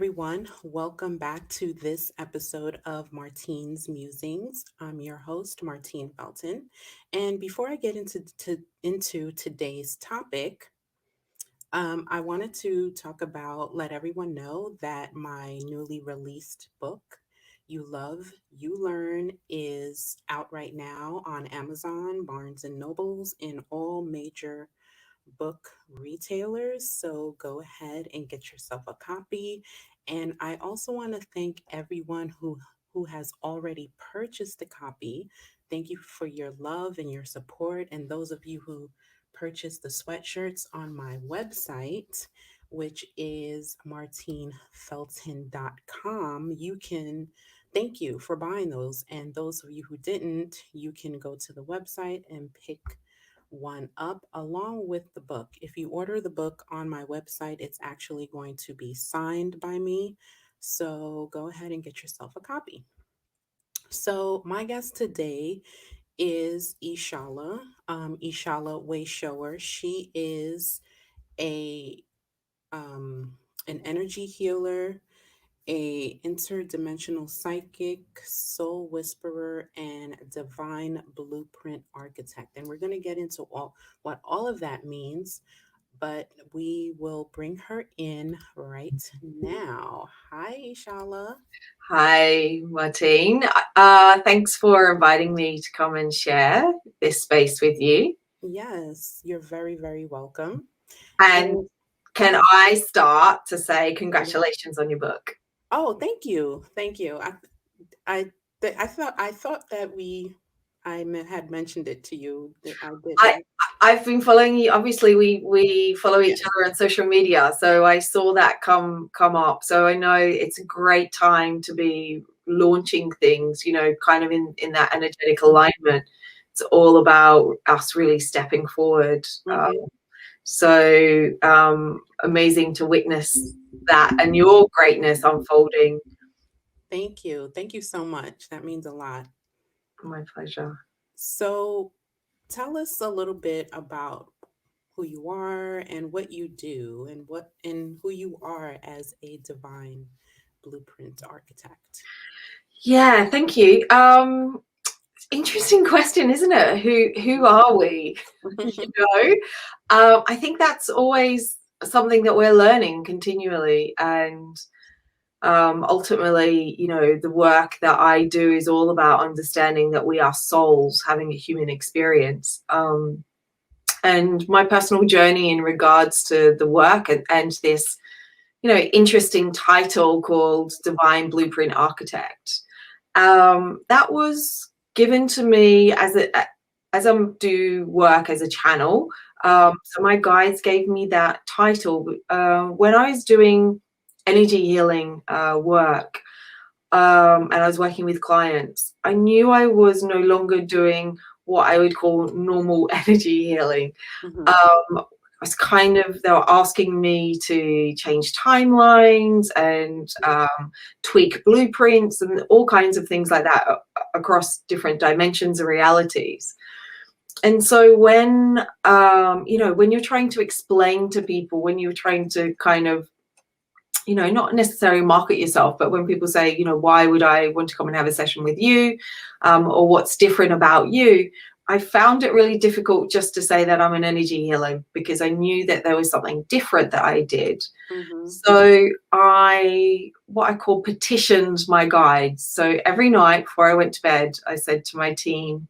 everyone. Welcome back to this episode of Martine's Musings. I'm your host, Martine Felton. And before I get into today's topic, I wanted to talk about, let everyone know that my newly released book, You Love, You Learn, is out right now on Amazon, Barnes and Nobles, in all major book retailers. So go ahead and get yourself a copy. And I also want to thank everyone who has already purchased a copy. Thank you for your love and your support. And those of you who purchased the sweatshirts on my website, which is martinefelton.com, you can thank you for buying those. And those of you who didn't, you can go to the website and pick one up along with the book. If you order the book on my website, it's actually going to be signed by me. So go ahead and get yourself a copy. So, my guest today is Ishala Wayshower. She is a an energy healer, a interdimensional psychic, soul whisperer, and divine blueprint architect. And we're going to get into what all of that means, but we will bring her in right now. Hi, Ishala. Hi, Martine. Thanks for inviting me to come and share this space with you. Yes, you're very, very welcome. And And can oh, I start to say congratulations on your book? oh, thank you, thank you. I, I thought that had mentioned it to you that I I didn't. I've been following you. Obviously, we follow Yeah. each other on social media, so I saw that come up. So I know it's a great time to be launching things. Kind of in that energetic alignment. It's all about us really stepping forward. Hmm. Amazing to witness that and your greatness unfolding. Thank you. Thank you so much. That means a lot. My pleasure. So, tell us a little bit about who you are and what you do and who you are as a divine blueprint architect. Yeah, thank you. Interesting question, isn't it? Who are we? you know, I think that's always something that we're learning continually, and ultimately, the work that I do is all about understanding that we are souls having a human experience. And my personal journey in regards to the work and this, interesting title called Divine Blueprint Architect. That was given to me as I do work as a channel. So my guides gave me that title when I was doing energy healing work, and I was working with clients. I knew I was no longer doing what I would call normal energy healing. Hmm. I was they were asking me to change timelines and tweak blueprints and all kinds of things like that across different dimensions and realities. And so when you're trying to explain to people, when you're trying to kind of, not necessarily market yourself, but when people say, why would I want to come and have a session with you, or what's different about you, I found it really difficult just to say that I'm an energy healer, because I knew that there was something different that I did. Hmm. So what I call petitioned my guides. So every night before I went to bed, I said to my team,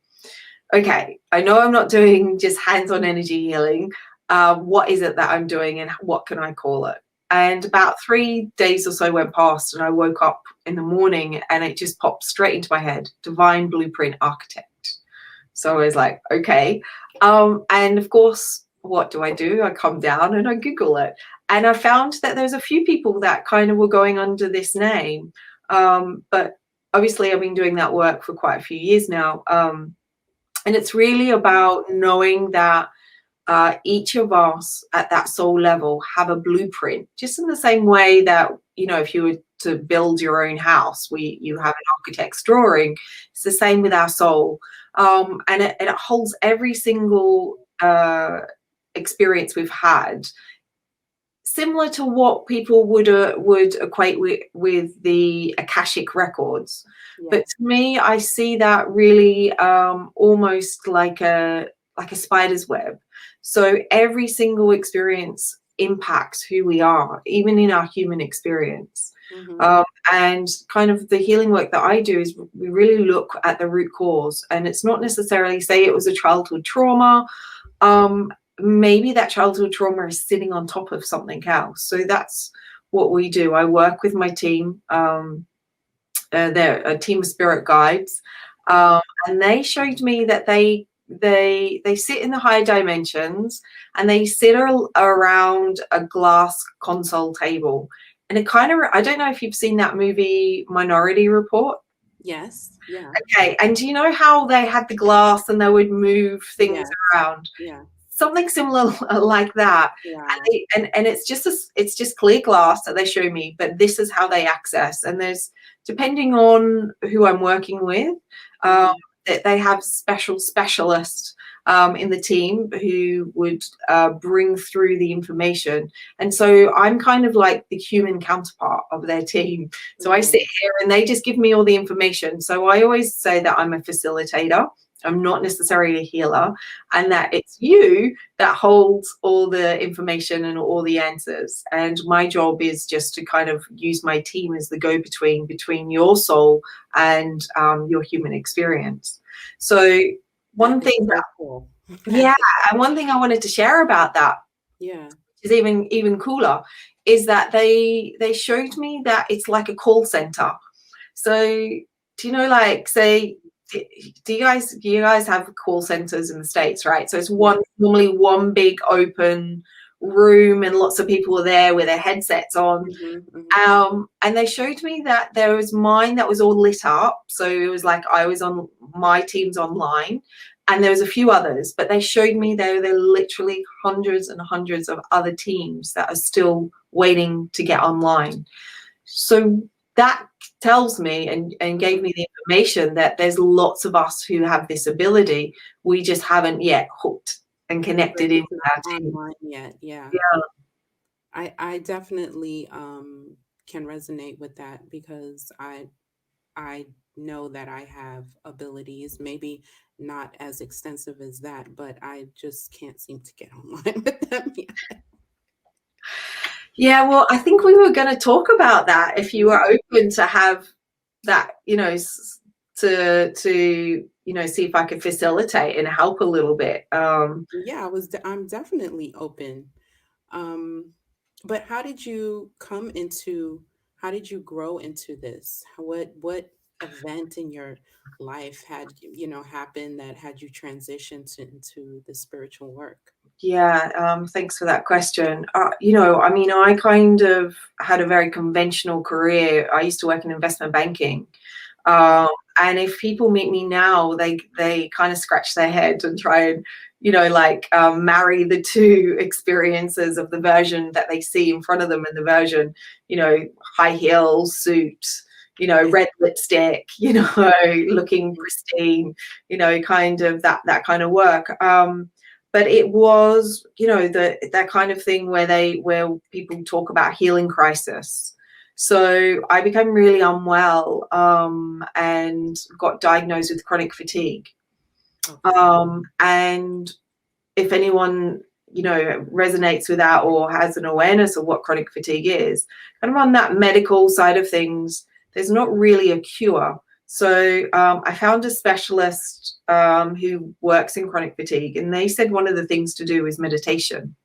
okay, I know I'm not doing just hands-on energy healing. What is it that I'm doing and what can I call it? And about 3 days or so went past, and I woke up in the morning and it just popped straight into my head, Divine Blueprint Architect. So I was like, okay. And of course, what do? I come down and I Google it. And I found that there's a few people that kind of were going under this name. But obviously, I've been doing that work for quite a few years now. And it's really about knowing that each of us at that soul level have a blueprint, just in the same way that, if you were to build your own house, you have an architect's drawing. It's the same with our soul. And it holds every single experience we've had similar to what people would equate with the Akashic records. But Yes. to me, I see that really almost like a spider's web. So every single experience impacts who we are, even in our human experience. Mm-hmm. Um, and kind of the healing work that I do is we really look at the root cause, and it's not necessarily say it was a childhood trauma. Maybe that childhood trauma is sitting on top of something else. So that's what we do. I work with my team. They're a team of spirit guides, Mm-hmm. and they showed me that they sit in the higher dimensions, and they sit around a glass console table. And it kind of, I don't know if you've seen that movie Minority Report. Yes. Yeah. Okay, and do you know how they had the glass and they would move things Yes. around? Yeah. Something similar like that. Wow. And it's just clear glass that they show me, but this is how they access. And there's, depending on who I'm working with, um, Mm-hmm. that they have specialists in the team who would bring through the information. And so I'm kind of like the human counterpart of their team. So I sit Mm-hmm. here and they just give me all the information. So I always say that I'm a facilitator. I'm not necessarily a healer, and that it's you that holds all the information and all the answers. And my job is just to kind of use my team as the between your soul and your human experience. So That one is thing that, so cool. yeah, and one thing I wanted to share about that Yeah. is even cooler, is that they showed me that it's like a call center. So do you know, like, say, do you guys have call centers in the States, right? So it's Yeah. normally one big open room and lots of people are there with their headsets on. Mm-hmm. Mm-hmm. And they showed me that there was mine that was all lit up. So it was like I was on, my team's online, and there was a few others, but they showed me there are literally hundreds and hundreds of other teams that are still waiting to get online. So that tells me and gave me the information that there's lots of us who have this ability. We just haven't yet hooked and connected into Not our team. online yet. Yeah. Yeah. I definitely can resonate with that because I know that I have abilities, maybe not as extensive as that, but I just can't seem to get online with them yet. Yeah, well, I think we were going to talk about that if you Yeah. were open to have that, to see if I could facilitate and help a little bit. Yeah, I'm definitely open. Um, but how did you grow into this? What event in your life had, happened that had you transition into the spiritual work? Yeah, thanks for that question. I mean, I kind of had a very conventional career. I used to work in investment banking. Okay. Um, and if people meet me now, they kind of scratch their head and try and, marry the two experiences of the version that they see in front of them and the version, you know, high heels, suit, red lipstick, looking pristine, kind of that kind of work. But it was, that kind of thing where people talk about healing crisis. So I became really unwell, and got diagnosed with chronic fatigue. Okay. And if anyone, resonates with that or has an awareness of what chronic fatigue is, kind of on that medical side of things, there's not really a cure. So I found a specialist who works in chronic fatigue, and they said one of the things to do is meditation.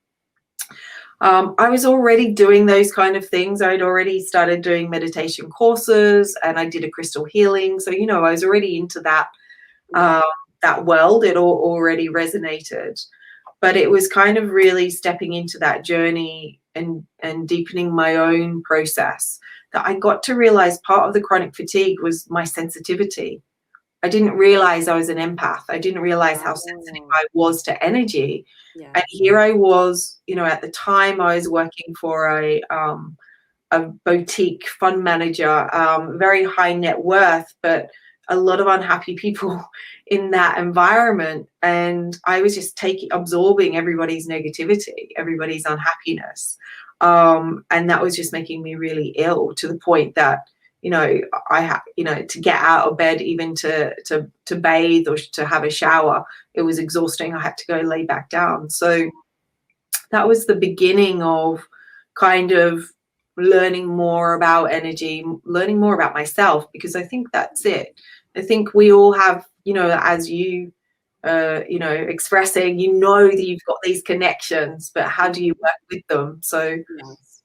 I was already doing those kind of things. I'd already started doing meditation courses, and I did a crystal healing. So, I was already into that Yeah. um, that world. It all already resonated. But it was kind of really stepping into that journey and deepening my own process that I got to realize part of the chronic fatigue was my sensitivity. I didn't realize I was an empath. I didn't realize how sensitive Oh, I was to energy. And yes. here I was, at the time I was working for a boutique fund manager, very high net worth, but a lot of unhappy people in that environment. And I was just absorbing everybody's negativity, everybody's unhappiness. And that was just making me really ill, to the point that, I had, to get out of bed, even to bathe or to have a shower, it was exhausting. I had to go lay back down. So that was the beginning of kind of learning more about energy, learning more about myself, because I think that's it. I think we all have, as you, expressing, that you've got these connections, but how do you Mhm. work with them? So, Yes.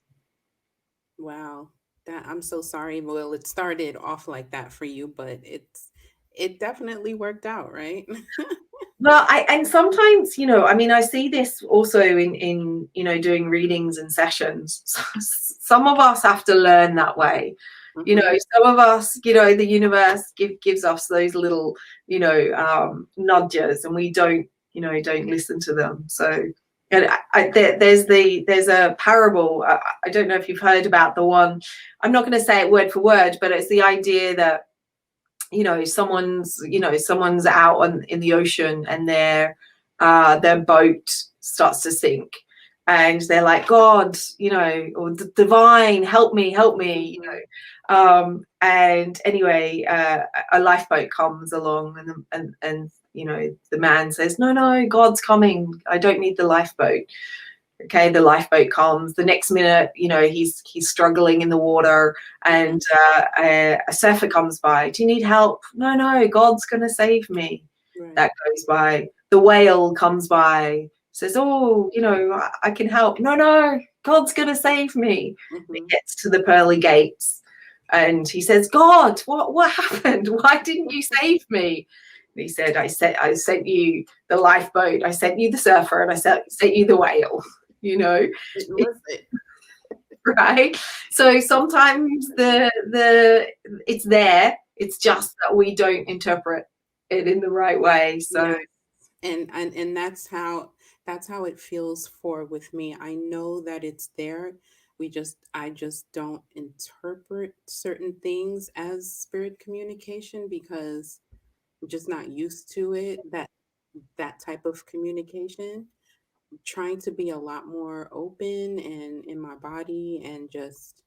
Wow. That I'm so sorry. Well, it started off like that for you, but it definitely worked out, right? well, and sometimes, I mean, I see this also in doing readings and sessions. Some of us have to learn that way. Hmm. Some of us, the universe gives us those little, nudges, and we don't listen to them. So, and there's a parable. I don't know if you've heard about the one. I'm not going to say it word for word, but it's the idea that, someone's out in the ocean, and their boat starts to sink, and they're like, God, or the divine, help me, Hmm. and anyway, a lifeboat comes along, and the man says, no, no, God's coming, I don't need the lifeboat. Okay, the lifeboat comes. The next minute, he's struggling in the water, and a surfer comes by. Do you need help? No, no, God's going to save me. Right. That goes by. The whale comes by, says, oh, I can help. No, no, God's going to save me. He Hmm. gets to the pearly gates, and he says, God, what happened? Why didn't you save me? And he said, I sent you the lifeboat, I sent you the surfer, and I sent you the whale. you know Listen. right? So sometimes the it's there, it's just that we don't interpret it in the right way. So Yes. And that's how it feels for with me. I know that it's there. I just don't interpret certain things as spirit communication because I'm just not used to it. That type of communication. Trying to be a lot more open and in my body and just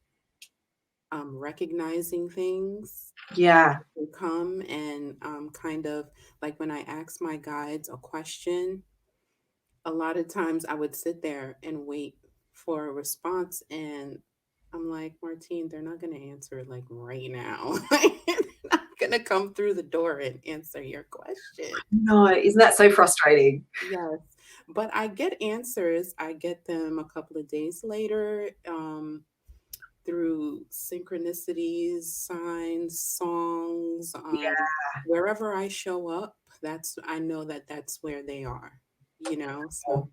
recognizing things yeah, will come and kind of like when I ask my guides a question, a lot of times I would sit there and wait for a response and I'm like, Martine, they're not going to answer it like right now. They're not going to come through the door and answer your question. no, isn't that so frustrating? Yes, but I get answers. I get them a couple of days later. Through synchronicities, signs, songs, wherever I show up, that's I know that that's where they are, So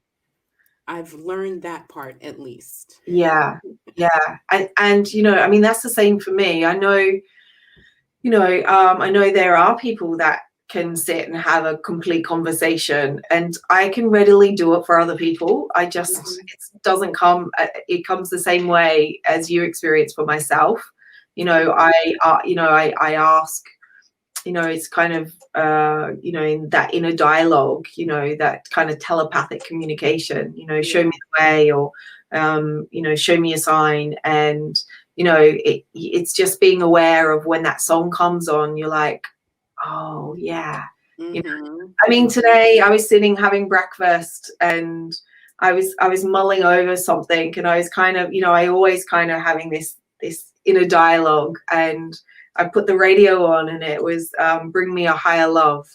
I've learned that part at least. Yeah, yeah, and I mean, that's the same for me. I know there are people that can sit and have a complete conversation, and I can readily do it for other people. Mhm. It doesn't come, it comes the same way as you experience for myself. Mhm. I ask, it's kind of, in that inner dialogue, that kind of telepathic communication, show Yeah. me the way, or, show me a sign. And, it's just being aware of when that song comes on, you're like, oh, yeah. You know, Mhm. I mean, Mhm. today I was sitting having breakfast, and I was mulling over something, and I was kind of, I always kind of having this inner dialogue, and I put the radio on, and it was, Bring Me a Higher Love.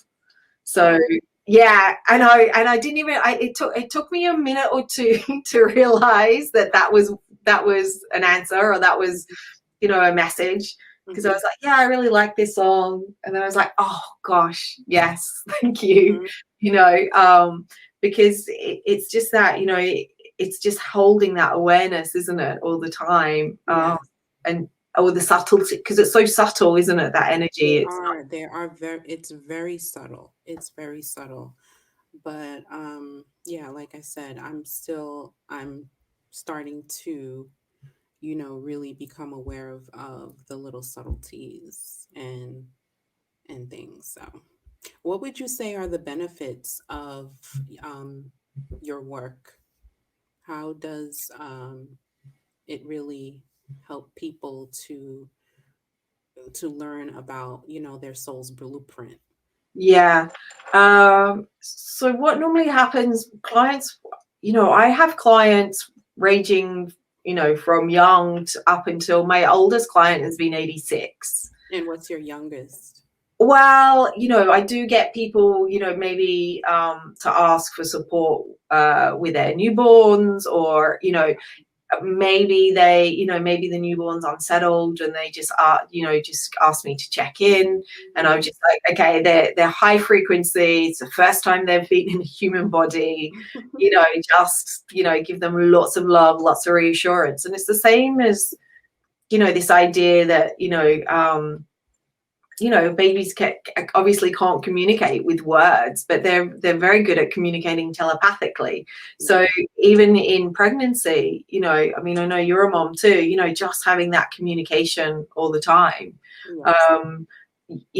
So Oh. yeah, and I didn't even, it took me a minute or two to realize that was an answer, or that was, a message, because I Mhm. was like, yeah, I really like this song. And then I was like, oh gosh, yes, thank you. Mhm. You know, um, because it's just that, it's just holding that awareness, isn't it, all the time? Yes. And the subtlety, because it's so subtle, isn't it? That energy. It's They are very it's very subtle. It's very subtle. But yeah, like I said, I'm starting to, really become aware of the little subtleties and things. So, what would you say are the benefits of your work? How does it really helped people to learn about, their soul's blueprint. Yeah. So what normally happens, clients, I have clients ranging, from young to up until my oldest client has been 86. And what's your youngest? Well, I do get people, maybe to ask for support with their newborns, or, maybe they, maybe the newborn's unsettled and they just are, just ask me to check in. And I'm just like, okay, they're high frequency. It's the first time they've been in a human body, just, give them lots of love, lots of reassurance. And it's the same as, this idea that, babies obviously can't communicate with words, but they're very good at communicating telepathically. So even in pregnancy, I mean, I know you're a mom too, just having that communication all the time. Yes.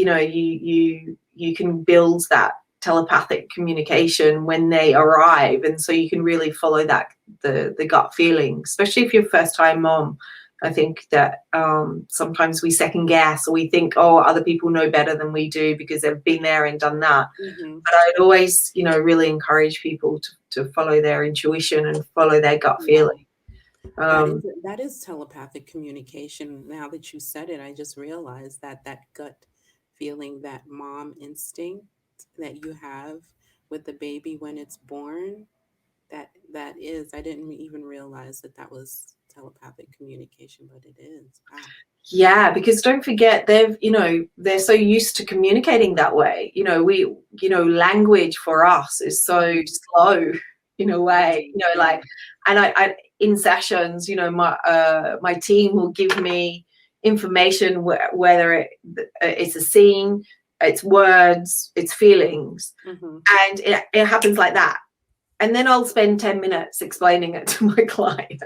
You can build that telepathic communication when they arrive, and so you can really follow that the gut feeling, especially if you're first time mom. I think that sometimes we second guess, or we think, oh, other people know better than we do because they've been there and done that. Mm-hmm. But I'd always, really encourage people to follow their intuition and follow their gut feeling. That is telepathic communication. Now that you said it, I just realized that gut feeling, that mom instinct that you have with the baby when it's born, I didn't even realize that was telepathic communication, but it is. Wow. Yeah, because don't forget, they're so used to communicating that way. Language for us is so slow in a way, like, and I in sessions, my team will give me information, whether it's a scene, it's words, it's feelings, and it happens like that. And then I'll spend 10 minutes explaining it to my client,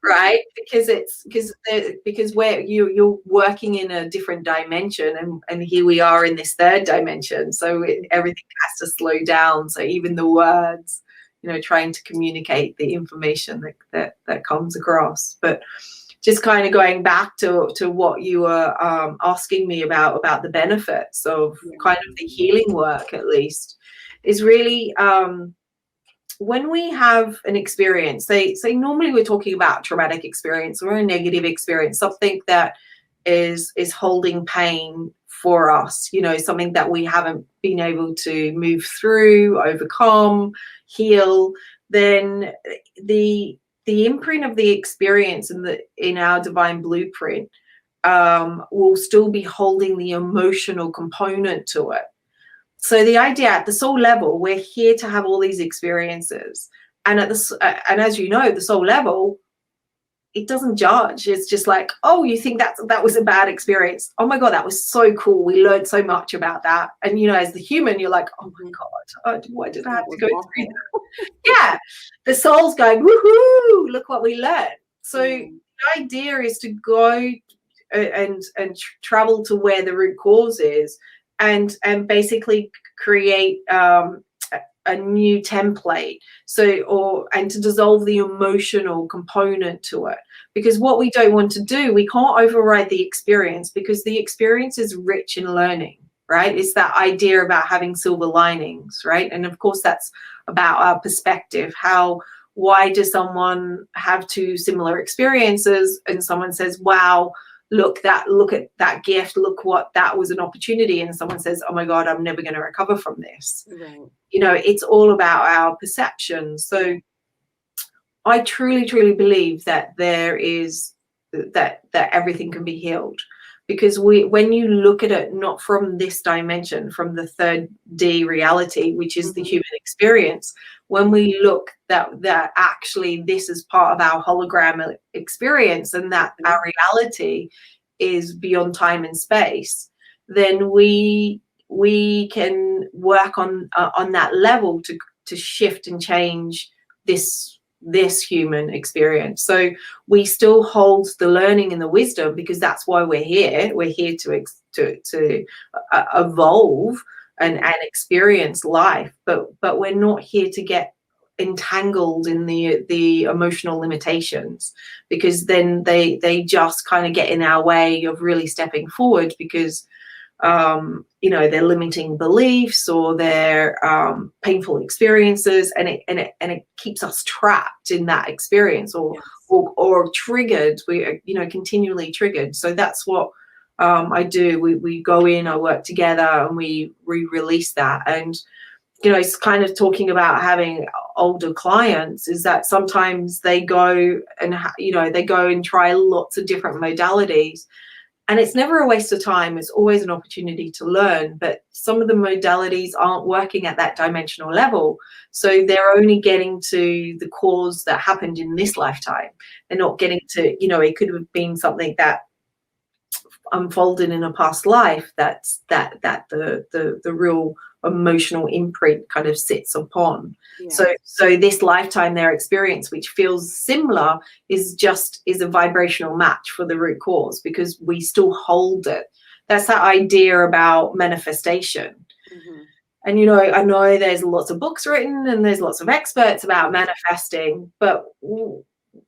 right? Because where you're working in a different dimension, and here we are in this third dimension. So everything has to slow down. So even the words, trying to communicate the information that comes across. But just kind of going back to what you were asking me about the benefits of kind of the healing work, at least, is really when we have an experience, say normally we're talking about traumatic experience or a negative experience, something that is holding pain for us, something that we haven't been able to move through, overcome, heal, then the imprint of the experience in our divine blueprint will still be holding the emotional component to it. So the idea at the soul level, we're here to have all these experiences, and and as you know, the soul level, it doesn't judge. It's just like, oh, you think that was a bad experience? Oh my God, that was so cool. We learned so much about that. And as the human, you're like, oh my God, why did I have to go through that? Yeah, the soul's going, woohoo! Look what we learned. So the idea is to go and travel to where the root cause is, and basically create a new template, and to dissolve the emotional component to it. Because what we don't want to do, we can't override the experience, because the experience is rich in learning, right? It's that idea about having silver linings, right? And of course that's about our perspective. Why does someone have two similar experiences and someone says, wow, look at that gift, look what that was, an opportunity, and someone says, oh my God, I'm never going to recover from this. Right. It's all about our perception. So I truly believe that there is that everything can be healed, because when you look at it not from this dimension, from the third D reality, which is the human experience, when we look that actually this is part of our hologram experience, and that our reality is beyond time and space, then we can work on that level to shift and change this human experience. So we still hold the learning and the wisdom, because that's why we're here. We're here to evolve and experience life, but we're not here to get entangled in the emotional limitations, because then they just kind of get in our way of really stepping forward, because they're limiting beliefs or their painful experiences, and it keeps us trapped in that experience, Yes. or triggered. We are, continually triggered. So that's what I do. We go in, I work together, and we release that. And it's kind of talking about having older clients, is that sometimes they go and they go and try lots of different modalities, and it's never a waste of time. It's always an opportunity to learn, but some of the modalities aren't working at that dimensional level. So they're only getting to the cause that happened in this lifetime. They're not getting to, it could have been something that unfolded in a past life, that the real emotional imprint kind of sits upon. Yeah. So this lifetime, their experience, which feels similar, is a vibrational match for the root cause, because we still hold it. That's that idea about manifestation. Mm-hmm. And I know there's lots of books written and there's lots of experts about manifesting, but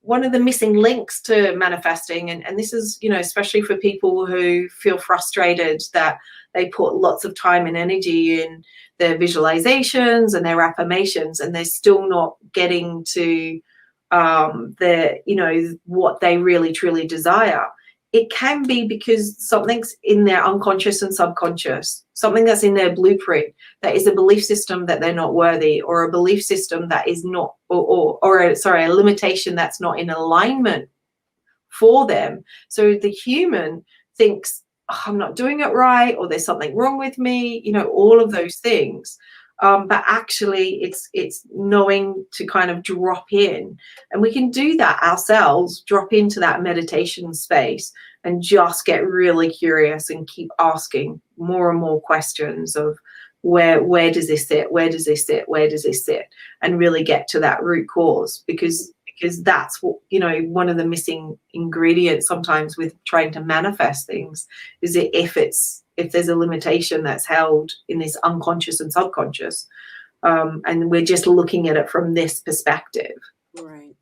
one of the missing links to manifesting, and this is, especially for people who feel frustrated that they put lots of time and energy in their visualizations and their affirmations, and they're still not getting to what they really truly desire. It can be because something's in their unconscious and subconscious, something that's in their blueprint, that is a belief system that they're not worthy, or a belief system that is not, a limitation that's not in alignment for them. So the human thinks, oh, I'm not doing it right, or there's something wrong with me, all of those things. But actually it's knowing to kind of drop in, and we can do that ourselves, drop into that meditation space and just get really curious and keep asking more and more questions of where does this sit, where does this sit, where does this sit, and really get to that root cause, because that's what, one of the missing ingredients sometimes with trying to manifest things, is that if there's a limitation that's held in this unconscious and subconscious, and we're just looking at it from this perspective. Right.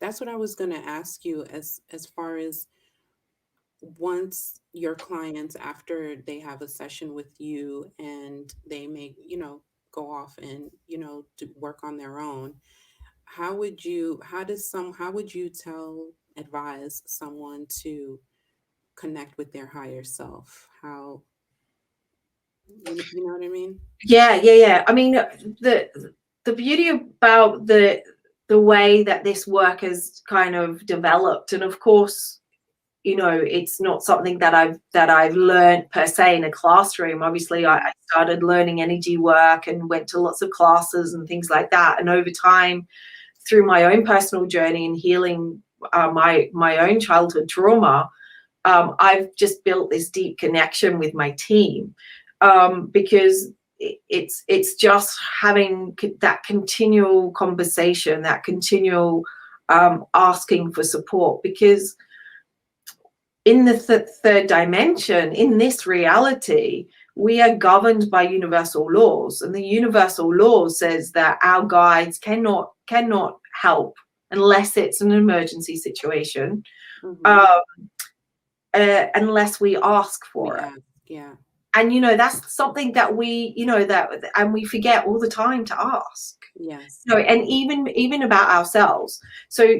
That's what I was going to ask you, as far as, once your clients, after they have a session with you and they may, go off and, do work on their own, how would you advise someone to connect with their higher self? How, you know what I mean? Yeah. I mean, the beauty about the way that this work has kind of developed, and of course, it's not something that I've learned per se in a classroom. Obviously, I started learning energy work and went to lots of classes and things like that. And over time, through my own personal journey and healing my own childhood trauma, I've just built this deep connection with my team, because it's just having that continual conversation, that continual asking for support, because in the third dimension, in this reality, we are governed by universal laws, and the universal law says that our guides cannot help unless it's an emergency situation, Mm-hmm. unless we ask for it. Yeah. And that's something that and we forget all the time to ask. Yes. And even about ourselves. So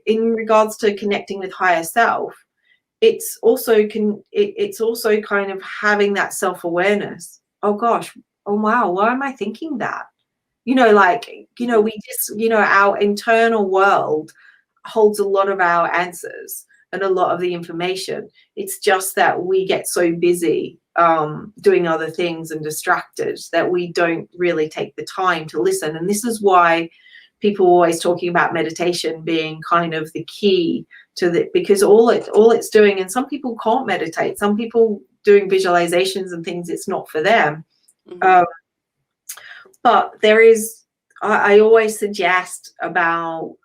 in regards to connecting with higher self, it's also kind of having that self-awareness. Oh gosh, oh wow, why am I thinking that? We just, our internal world holds a lot of our answers and a lot of the information. It's just that we get so busy doing other things and distracted that we don't really take the time to listen. And this is why people are always talking about meditation being kind of the key to the, because all it's doing, and some people can't meditate, some people doing visualizations and things, it's not for them. Mm-hmm. But there is, I always suggest about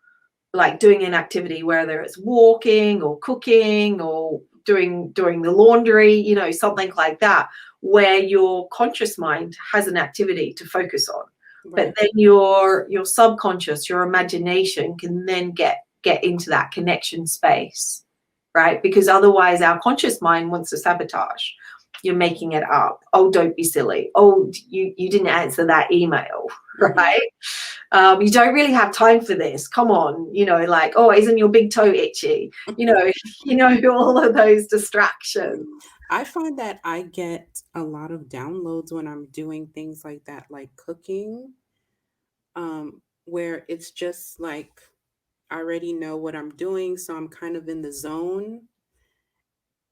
like doing an activity, whether it's walking or cooking or doing the laundry, something like that, where your conscious mind has an activity to focus on. but Right. then your subconscious, your imagination can then get into that connection space, right? Because otherwise our conscious mind wants to sabotage. You're making it up. Oh, don't be silly. Oh, you didn't answer that email, Hmm. right? You don't really have time for this. Come on, like, oh, isn't your big toe itchy? All of those distractions. I find that I get a lot of downloads when I'm doing things like that, like cooking, where it's just like I already know what I'm doing, so I'm kind of in the zone,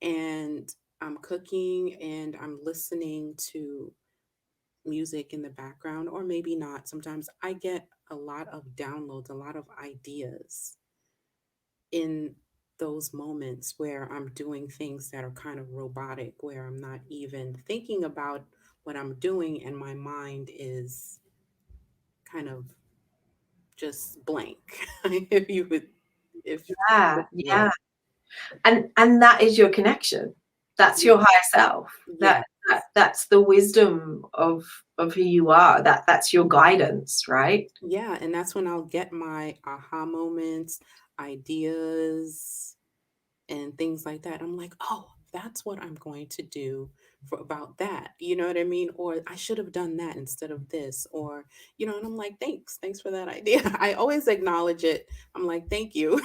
and I'm cooking and I'm listening to music in the background, or maybe not. Sometimes I get a lot of downloads, a lot of ideas in those moments where I'm doing things that are kind of robotic, where I'm not even thinking about what I'm doing and my mind is kind of just blank. if you would, if Yeah, you yeah. will. And that is your connection. That's your higher self. Yeah. That's the wisdom of who you are. That's your guidance, right? Yeah. And that's when I'll get my aha moments, ideas, and things like that. I'm like, oh, that's what I'm going to do for about that. You know what I mean? Or I should have done that instead of this. Or, and I'm like, thanks for that idea. I always acknowledge it. I'm like, thank you.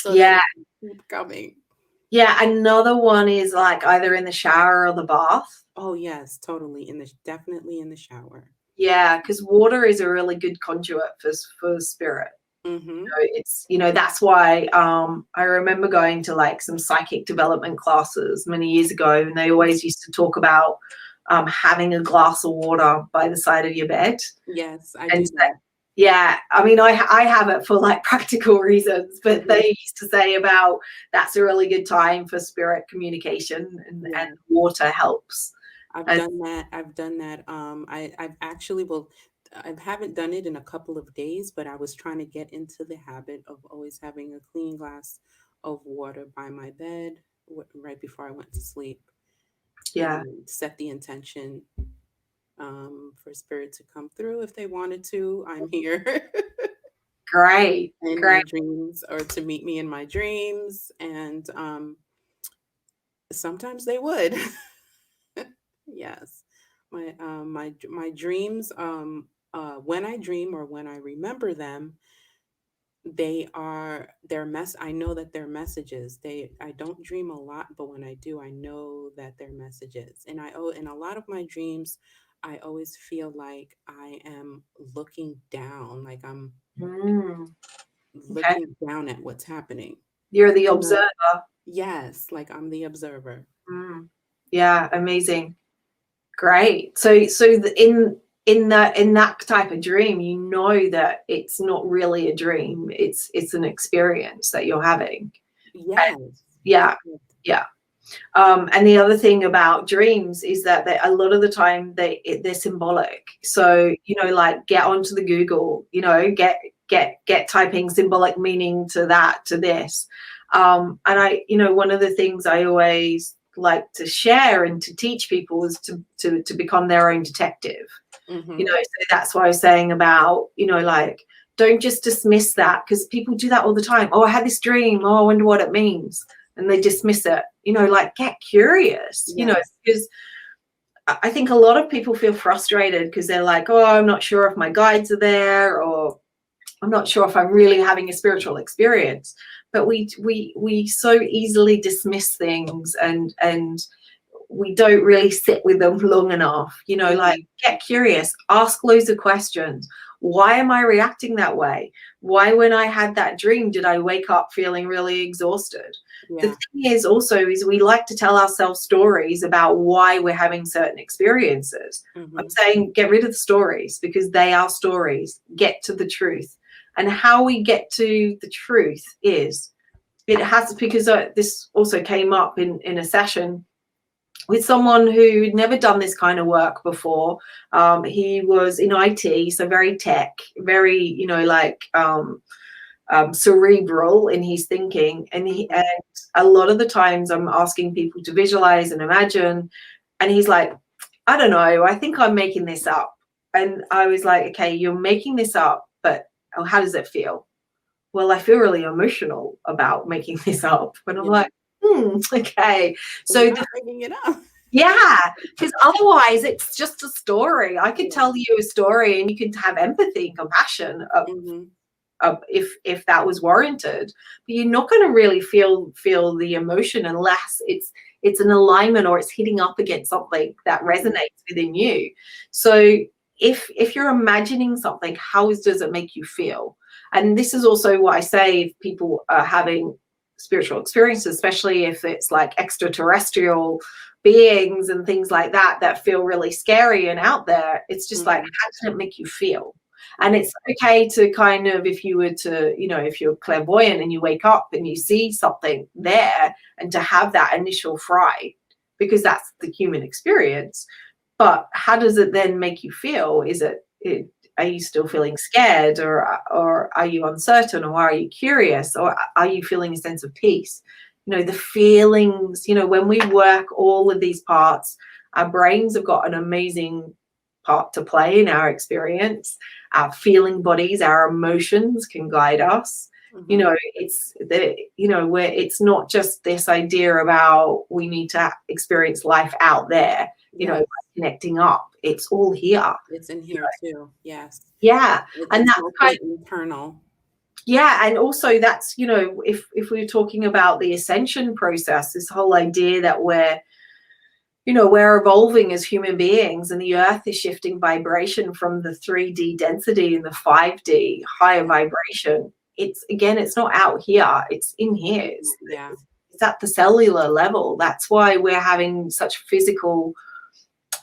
So that Yeah. it can keep coming. Yeah, another one is like either in the shower or the bath. Oh yes, totally. Definitely in the shower. Yeah, because water is a really good conduit for spirit. Mm-hmm. It's that's why I remember going to like some psychic development classes many years ago, and they always used to talk about having a glass of water by the side of your bed. Yes, I And do so, that. yeah, I mean, I have it for like practical reasons, but Hmm. they used to say about that's a really good time for spirit communication, and Yeah. water helps. I've And done that. I've done that. I've actually, well, I haven't done it in a couple of days, but I was trying to get into the habit of always having a clean glass of water by my bed right before I went to sleep, yeah, and set the intention for spirit to come through if they wanted to. I'm here great, in my great. dreams, or to meet me in my dreams, and sometimes they would. Yes. My dreams, when I dream or when I remember them, I know that they're messages. I don't dream a lot, but when I do, I know that they're messages. And in a lot of my dreams, I always feel like I am looking down, like I'm Mm, okay, looking down at what's happening. you're the You know? observer. Yes, like I'm the observer. Mm, yeah, amazing. Great. So in that type of dream, you know that it's not really a dream. It's an experience that you're having. And Yes. yeah, yeah. And the other thing about dreams is that a lot of the time they're symbolic. So like get onto the Google, get typing symbolic meaning to that, to this. And one of the things I always like to share and to teach people is to become their own detective. Mm-hmm. So that's what I was saying about like don't just dismiss that, because people do that all the time. Oh, I had this dream. Oh, I wonder what it means, and they dismiss it. Like get curious. Yes. Because I think a lot of people feel frustrated because they're like, oh, I'm not sure if my guides are there, or I'm not sure if I'm really having a spiritual experience. But we so easily dismiss things, and we don't really sit with them long enough. Like Mhm. get curious, ask loads of questions. Why am I reacting that way? Why, when I had that dream, did I wake up feeling really exhausted? The Yeah. thing is we like to tell ourselves stories about why we're having certain experiences. I'm Mhm. saying get rid of the stories, because they are stories. Get to the truth. And how we get to the truth is, it has, because this also came up in a session with someone who'd never done this kind of work before. He was in IT, so very tech, very, like cerebral in his thinking. And Mhm. a lot of the times I'm asking people to visualize and imagine. And he's like, I don't know, I think I'm making this up. And I was like, okay, you're making this up, but how does it feel? Well, I feel really emotional about making this up. And I'm Yeah. like, okay. Well, you're So not making it up. yeah, because otherwise it's just a story. I could Yeah. tell you a story and you could have empathy and compassion Hmm. if that was warranted, but you're not going to really feel the emotion unless it's an alignment or it's hitting up against something that Hmm. resonates within you. So if you're imagining something, how does it make you feel? And this is also what I say if people are having spiritual experiences, especially if it's like extraterrestrial beings and things like that that feel really scary and out there. It's just like, Hmm. how does it make you feel? And Yeah. it's okay to kind of, if you were to, if you're clairvoyant and you wake up and you see something there, and to have that initial fright, because that's the human experience. But how does it then make you feel? Are you still feeling scared, or are you uncertain, or are you curious, or are you feeling a sense of peace? The feelings, when we work all of these parts, our brains have got an amazing part to play in our experience. Our feeling bodies, our emotions can guide us. Hmm. It's the where it's not just this idea about we need to experience life out there, Yeah. connecting up. It's all here. It's in here too. Yes. Yeah. And It's that's kind mostly internal. yeah, and also that's, if we're talking about the ascension process, this whole idea that we're evolving as human beings, and the earth is shifting vibration from the 3D density and the 5D higher Yeah. vibration. It's not out here, it's in here. Yeah. It's at the cellular level. That's why we're having such physical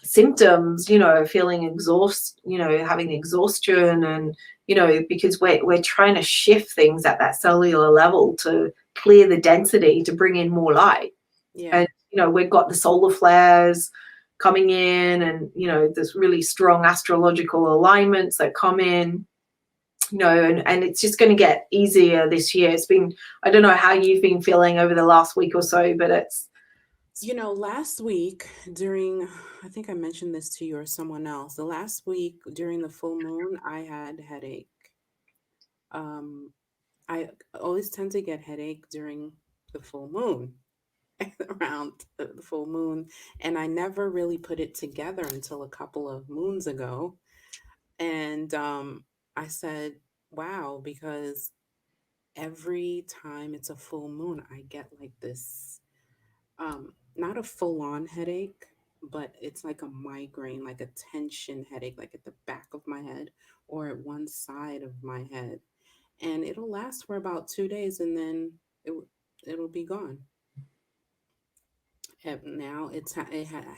symptoms, feeling having exhaustion, and because we're trying to shift things at that cellular level to clear the density to bring in more light. Yeah. And we've got the solar flares coming in, and there's really strong astrological alignments that come in, and it's just going to get easier this year. I don't know how you've been feeling over the last week or so, but it's Last week during, I think I mentioned this to you or someone else. The last week during the full moon, I had headache. Um, I always tend to get headache during the full moon, around the full moon, and I never really put it together until a couple of moons ago. And I said, "Wow," because every time it's a full moon, I get like this, not a full-on headache, but it's like a migraine, like a tension headache, like at the back of my head or at one side of my head. And it'll last for about 2 days, and then it'll be gone. Now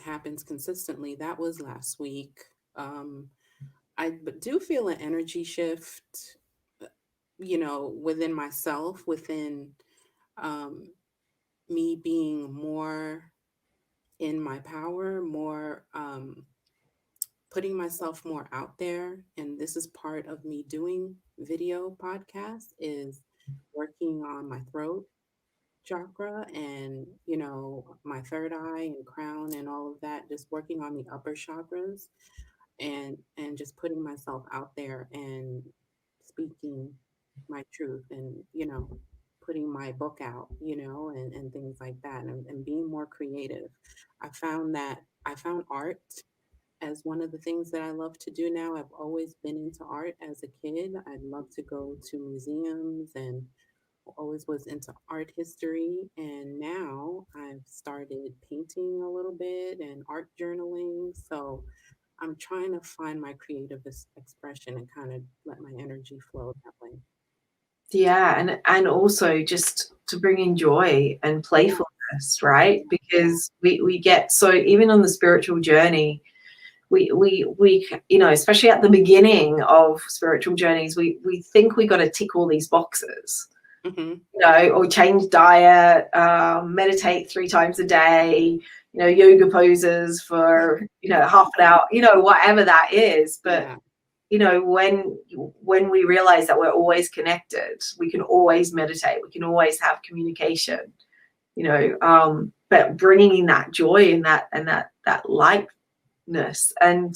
happens consistently. That was last week. Um, do feel an energy shift, uh, within myself, within um, me being more in my power, more putting myself more out there. And this is part of me doing video podcasts, is working on my throat chakra, and my third eye and crown and all of that, just working on the upper chakras, and just putting myself out there and speaking my truth, and putting my book out, and things like that, and being more creative. I found art as one of the things that I love to do now. I've always been into art as a kid. I'd love to go to museums, and always was into art history. And now I've started painting a little bit and art journaling. So I'm trying to find my creative expression and kind of let my energy flow that way. yeah, and also just to bring in joy and Yeah. playfulness, right? Yeah. Because we get so, even on the spiritual journey, we especially at the beginning of spiritual journeys, we think we got to tick all these boxes, Hmm. or change diet, meditate 3 times a day, yoga poses for half an hour, whatever that is. But Yeah. when we realize that we're always connected, we can always meditate, we can always have communication, but bringing in that joy and that lightness, and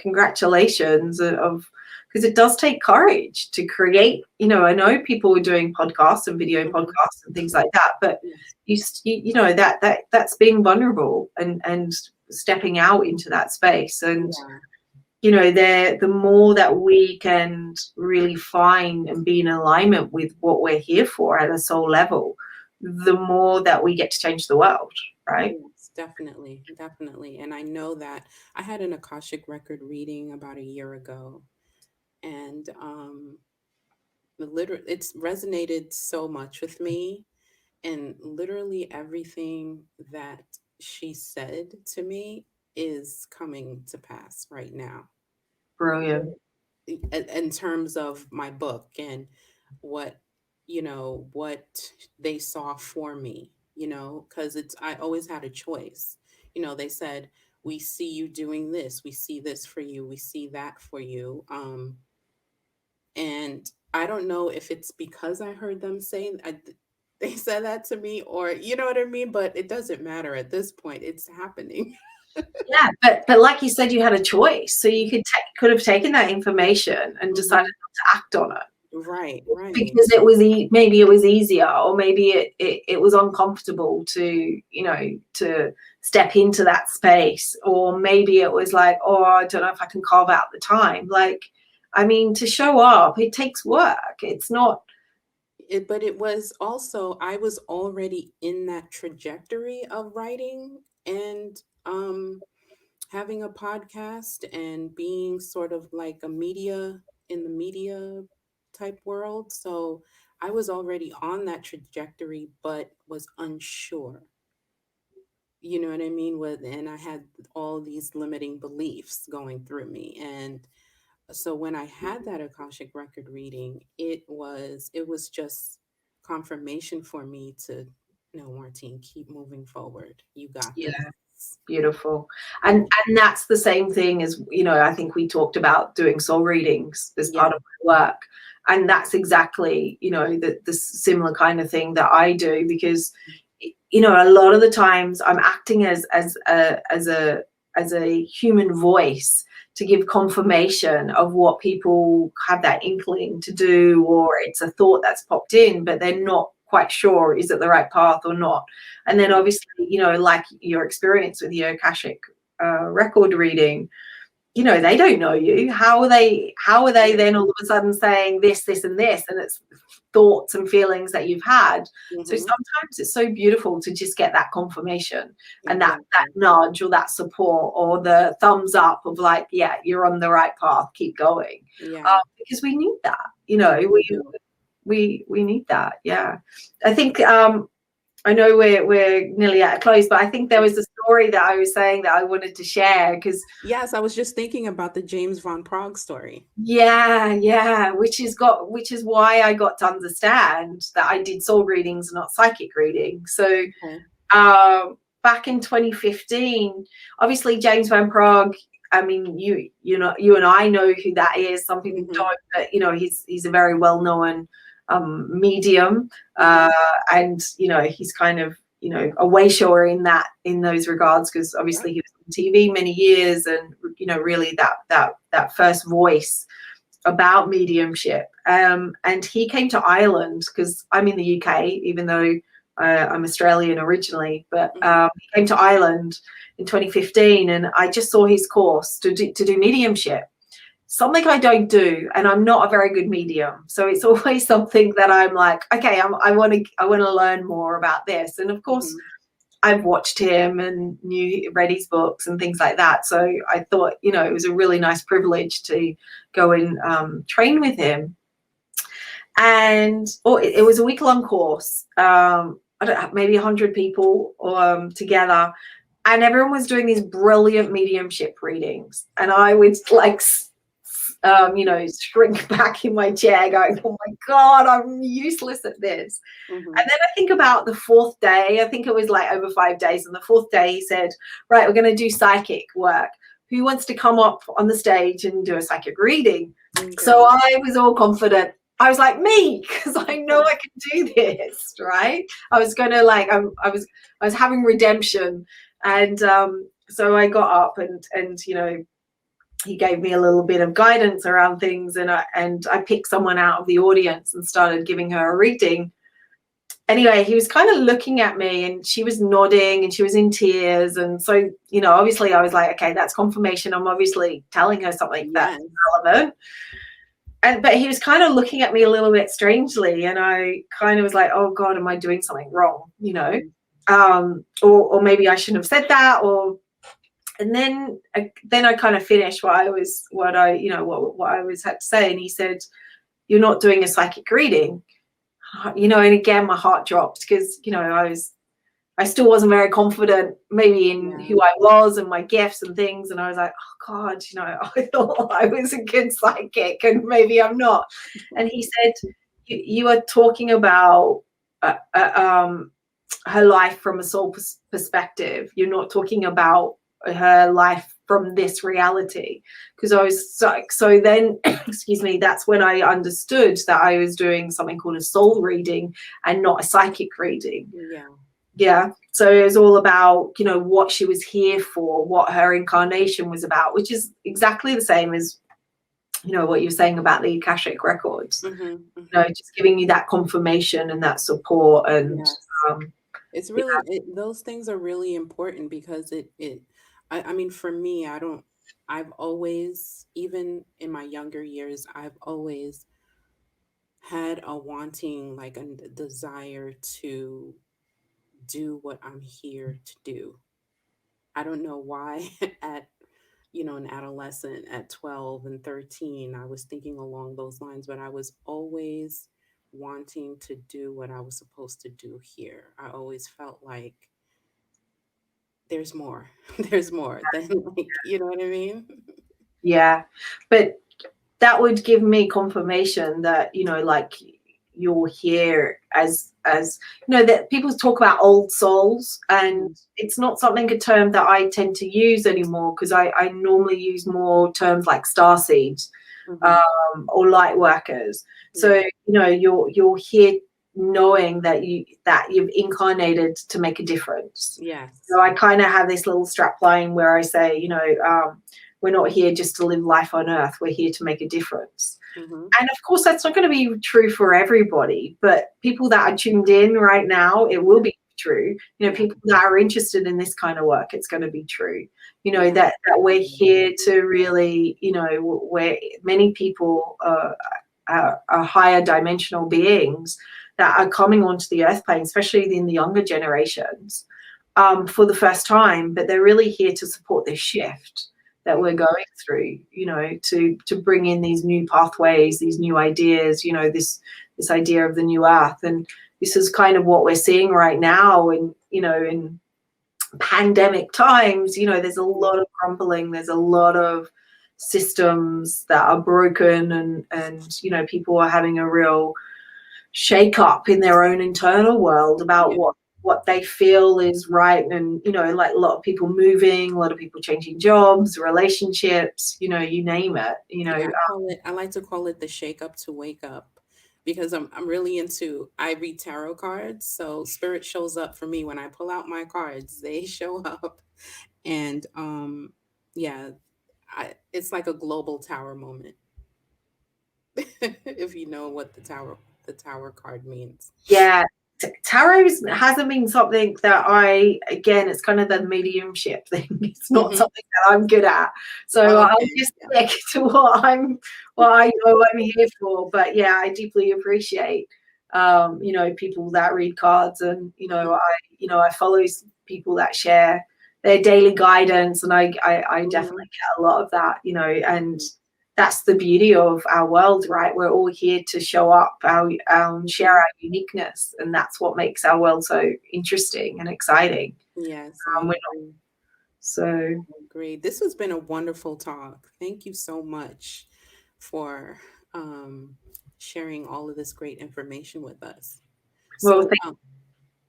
congratulations of because it does take courage to create. I know people are doing podcasts and video Mhm. podcasts and things like that, but Yes. that's being vulnerable and stepping out into that space. And Yeah. the more that we can really find and be in alignment with what we're here for at a soul level, the more that we get to change the world, right? Yes, definitely, definitely. And I know that I had an Akashic record reading about a year ago, and literally, it's resonated so much with me, and literally everything that she said to me is coming to pass right now. Brilliant. In terms of my book and what what they saw for me, because it's I always had a choice. They said, we see you doing this, we see this for you, we see that for you. And I don't know if it's because I heard them say they said that to me, or you know what I mean, but it doesn't matter at this point, it's happening. Yeah, but like you said, you had a choice, so you could have taken that information and decided Mhm. not to act on it Right, right. because it was maybe it was easier, or maybe it was uncomfortable to to step into that space, or maybe it was like, oh, I don't know if I can carve out the time. Like, I mean, to show up, it takes work. It's not. But it was also, I was already in that trajectory of writing and having a podcast and being sort of like a media in the media type world. So I was already on that trajectory, but was unsure. You know what I mean? And I had all these limiting beliefs going through me. And so when I had that Akashic record reading, it was just confirmation for me to, no, Martine, keep moving forward. You got Yeah. this. Beautiful. Yeah. And that's the same thing as, I think we talked about doing soul readings as Yeah. part of my work. And that's exactly, the similar kind of thing that I do, because, a lot of the times I'm acting as a human voice to give confirmation of what people have that inkling to do, or it's a thought that's popped in, but they're not quite sure, is it the right path or not? And then Right. obviously, like your experience with the Akashic record reading, they don't know you. How are they Right. then all of a sudden saying this and this, and it's thoughts and feelings that you've had. So Mm-hmm. sometimes it's so beautiful to just get that confirmation and that Exactly. nudge or that support or the thumbs up of like, yeah, you're on the right path, keep going. Yeah. Because we need that, We really we do. we need that. Yeah. I think I know we're nearly at a close, but I think there was a story that I was saying that I wanted to share because, Yes, I was just thinking about the James Von Prague story. yeah, which is why I got to understand that I did soul readings, not psychic readings. So Okay. back in 2015, obviously James Van Prague. I mean, you and I know who that is. Some people Mm-hmm. don't, but he's a very well known medium, Mm-hmm. and he's kind of a wayshower in those regards, because Yep. obviously he was on TV many years, and really that first voice about mediumship. And he came to Ireland because I'm in the UK, even though I'm Australian originally. But Mm-hmm. he came to Ireland in 2015, and I just saw his course to do mediumship. Something I don't do, and I'm not a very good medium. So it's always something that I'm like, okay, I want to learn more about this. And of course, Mm-hmm. I've watched him and read his books and things like that. So I thought, it was a really nice privilege to go and train with him. And it was a week-long course. I don't know, maybe 100 people together, and everyone was doing these brilliant mediumship readings, and I would like shrink back in my chair going, oh my god, I'm useless at this. Mm-hmm. And then I think about the fourth day, I think it was like over 5 days. And the fourth day, he said, right, we're going to do psychic work. Who wants to come up on the stage and do a psychic reading? So Okay. I was all confident. I was like, me, because I know I can do this, right? I was going to like, I was having redemption. And so I got up and he gave me a little bit of guidance around things, and I picked someone out of the audience and started giving her a reading. Anyway, he was kind of looking at me, and she was nodding and she was in tears. And so, obviously I was like, okay, that's confirmation. I'm obviously telling her something that's Yes. relevant. But he was kind of looking at me a little bit strangely, and I kind of was like, oh God, am I doing something wrong? Or maybe I shouldn't have said that. And then I kind of finished what I had to say. And he said, you're not doing a psychic reading. And again, my heart dropped, because, I still wasn't very confident maybe in who I was and my gifts and things. And I was like, oh God, I thought I was a good psychic, and maybe I'm not. And he said, you are talking about her life from a soul perspective. You're not talking about her life from this reality. Because I was so then excuse me, that's when I understood that I was doing something called a soul reading and not a psychic reading. Yeah. So it was all about, what she was here for, what her incarnation was about, which is exactly the same as, what you're saying about the Akashic records. Just giving you that confirmation and that support. And it's really those things are really important, because I mean, for me, I've always, even in my younger years, I've always had a wanting, like a desire to do what I'm here to do. I don't know why at an adolescent at 12 and 13, I was thinking along those lines, but I was always wanting to do what I was supposed to do here. I always felt like there's more. There's more than, like, you know what I mean? Yeah. But that would give me confirmation that, like, you're here as that people talk about old souls, and it's not a term that I tend to use anymore, because I normally use more terms like starseeds, or light workers. So you're here knowing that you've incarnated to make a difference. Yes. So I kind of have this little strap line where I say, we're not here just to live life on earth. We're here to make a difference. And of course, that's not going to be true for everybody, but people that are tuned in right now, it will be true. People that are interested in this kind of work, it's going to be true. That we're here to really, where many people are higher dimensional beings that are coming onto the earth plane, especially in the younger generations, for the first time, but they're really here to support this shift that we're going through, to bring in these new pathways, these new ideas, this idea of the new earth. And this is kind of what we're seeing right now in pandemic times. There's a lot of crumbling, there's a lot of systems that are broken, and people are having a real shake up in their own internal world about what they feel is right. And like a lot of people moving, a lot of people changing jobs, relationships, you name it. I like to call it the shake up to wake up, because I'm really into, I read tarot cards, so spirit shows up for me when I pull out my cards. They show up, and yeah, it's like a global tower moment. If you know what the tower card means. Yeah. Tarot hasn't been something that again, it's kind of the mediumship thing. It's not something that I'm good at. So I'll just stick to what I know I'm here for. But yeah, I deeply appreciate, people that read cards, and, I follow people that share their daily guidance, and I definitely get a lot of that, and that's the beauty of our world, right? We're all here to show up, share our uniqueness, and that's what makes our world so interesting and exciting. Yes, I agree. I agree. This has been a wonderful talk. Thank you so much for sharing all of this great information with us. So,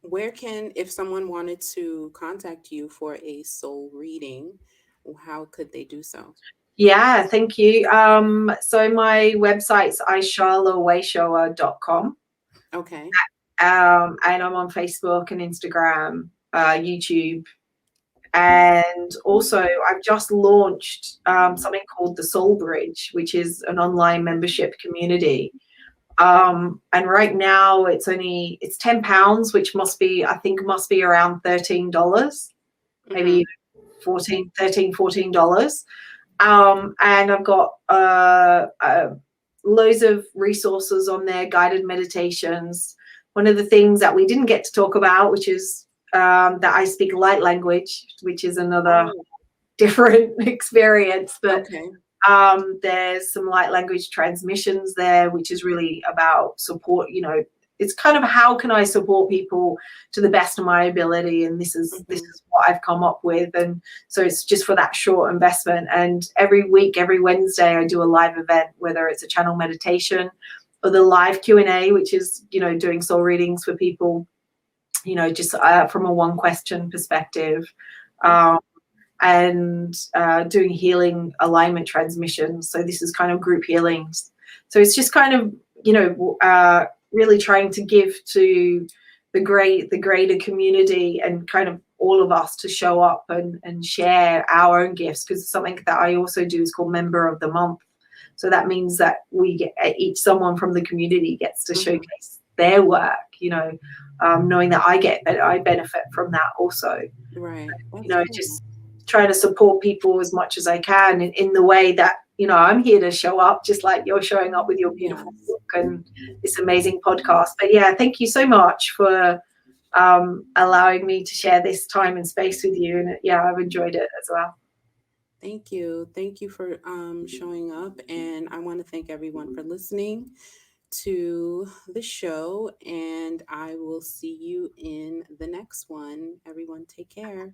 if someone wanted to contact you for a soul reading, how could they do so? Yeah, thank you. So my website's ishalawayshower.com. Okay. And I'm on Facebook and Instagram, YouTube, And also, I've just launched something called the Soul Bridge, which is an online membership community. And right now it's £10, which I think must be around $13, maybe Mm-hmm. 14 $13 $14. And I've got loads of resources on there, guided meditations. One of the things that we didn't get to talk about, which is that I speak light language, which is another Oh, different experience. But okay. there's some light language transmissions there, which is really about support. It's kind of how can I support people to the best of my ability, and this Mm-hmm. is what I've come up with. And so it's just for that short investment. And every week, every Wednesday, I do a live event, whether it's a channel meditation or the live Q&A, which is doing soul readings for people, just from a one question perspective. Okay. Um, and doing healing alignment transmissions. So this is kind of group healings. So it's just kind of, really trying to give to the greater community, and kind of all of us to show up and share our own gifts, because something that I also do is called Member of the Month. So that means that we get someone from the community gets to Mm-hmm. showcase their work, knowing that I benefit from that also. Right. That's cool. Just trying to support people as much as I can in the way that, I'm here to show up, just like you're showing up with your beautiful Yes. book and this amazing podcast. But yeah, thank you so much for allowing me to share this time and space with you. And yeah, I've enjoyed it as well. Thank you. Thank you for showing up. And I want to thank everyone for listening to the show. And I will see you in the next one. Everyone, take care.